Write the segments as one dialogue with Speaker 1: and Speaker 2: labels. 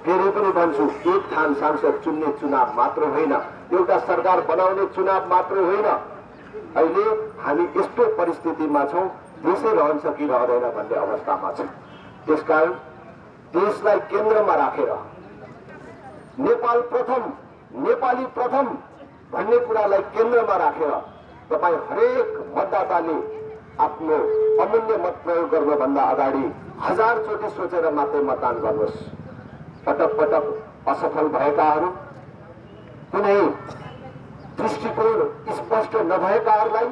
Speaker 1: फेरि पनि भन्छु, एक थान सांसद चुन्ने चुनाव मात्र होइन, एउटा सरकार बनाउने चुनाव मात्र होइन। अहिले हामी यस्तो परिस्थितिमा छौँ, देशै रहन्छ कि रहँदैन भन्ने अवस्थामा छ। त्यसकारण देशलाई केन्द्रमा राखेर नेपाल प्रथम, नेपाली प्रथम भन्ने कुरालाई केन्द्रमा राखेर तपाईँ हरेक मतदाताले आफ्नो अमूल्य मत प्रयोग गर्नुभन्दा अगाडि 1000 चोटि सोचेर मात्रै मतदान गर्नुहोस्। पटक पटक असफल भएकाहरू, कुनै दृष्टिकोण स्पष्ट नभएकाहरूलाई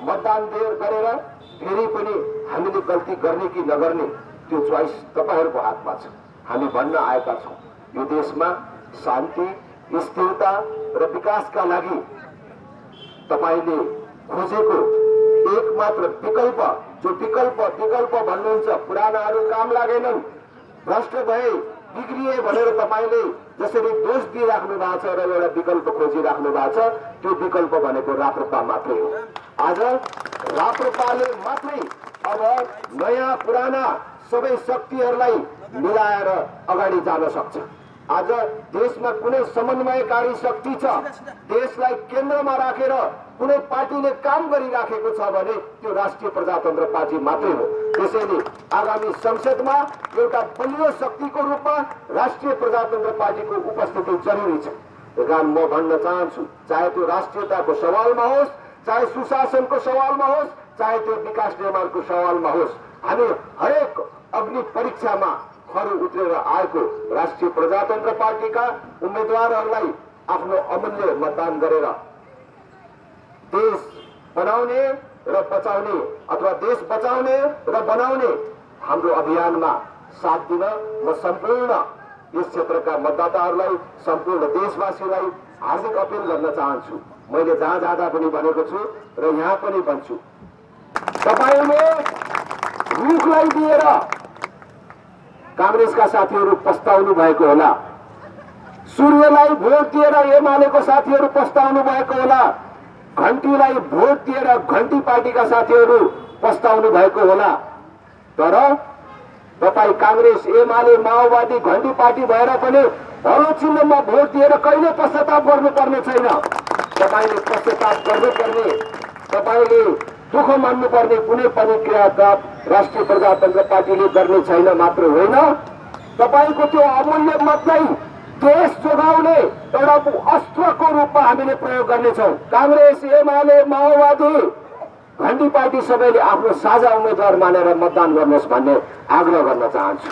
Speaker 1: मतदान गरेर फेरि पनि हामीले गल्ती गर्ने कि नगर्ने त्यो चोइस तपाईहरूको हातमा छ। हामी भन्न आएका छौँ, यो देशमा शान्ति, स्थिरता र विकासका लागि तपाईले खोजेको एकमात्र विकल्प, जो विकल्प भन्नुहुन्छ, पुरानाहरू काम लागेनन्, भ्रष्ट भए, बिग्रिए भनेर तपाईले जसरी दोष दिइराख्नु भएको छ र एउटा विकल्प खोजिराख्नु भएको छ, त्यो विकल्प भनेको राप्रपा मात्रै हो। आज राप्रपाले मात्रै अब नयाँ पुराना सबै शक्तिहरूलाई मिलाएर अगाडि जान सक्छ। आज देशमा कुनै समन्वयकारी शक्ति छ, देशलाई केन्द्रमा राखेर कुनै पार्टीले काम गरिराखेको छ भने त्यो राष्ट्रिय प्रजातन्त्र पार्टी मात्रै हो। त्यसैले आगामी संसदमा एउटा बलियो शक्तिको रूपमा राष्ट्रिय प्रजातन्त्र पार्टीको उपस्थिति जरुरी छ। कारण म भन्न चाहन्छु, चाहे त्यो राष्ट्रियताको सवालमा होस्, चाहे सुशासनको सवालमा होस्, चाहे त्यो विकास निर्माणको सवालमा होस्, हामी हरेक अग्नि परीक्षामा खरू उत्रेर आएको राष्ट्रिय प्रजातन्त्र पार्टीका उम्मेदवारहरूलाई आफ्नो अमूल्य मतदान गरेर देश बनाउने र बचाउने अथवा देश बचाउने र बनाउने हाम्रो अभियानमा साथ दिन म सम्पूर्ण यस क्षेत्रका मतदाताहरूलाई, सम्पूर्ण देशवासीलाई हार्दिक अपिल गर्न चाहन्छु। मैले जहाँ जाँदा पनि भनेको छु र यहाँ पनि भन्छु, तपाईले रुखलाई दिएर कांग्रेसका साथीहरू पस्ताउनु भएको होला, सूर्यलाई भोट दिएर एमालेको साथीहरू पस्ताउनु भएको होला, घण्टीलाई भोट दिएर घण्टी पार्टीका साथीहरू पस्ताउनु भएको होला। तर तपाईं कांग्रेस, एमाले, माओवादी, घण्टी पार्टी भएर पनि हलो चिन्हमा भोट दिएर कहिले पश्चाताप गर्नुपर्ने छैन। तपाईले पश्चाताप गर्नुपर्ने, तपाईले दुःख मान्नुपर्ने कुनै पनि क्रियाकलाप राष्ट्रिय प्रजातन्त्र पार्टीले गर्ने छैन मात्र होइन, तपाईको त्यो अमूल्य मतलाई देश जोगाउने एउटा अस्त्रको रूपमा हामीले प्रयोग गर्नेछौँ। कांग्रेस, एमाले, माओवादी, घण्टी पार्टी सबैले आफ्नो साझा उम्मेदवार मानेर मतदान गर्नुहोस् भन्ने आग्रह गर्न चाहन्छु।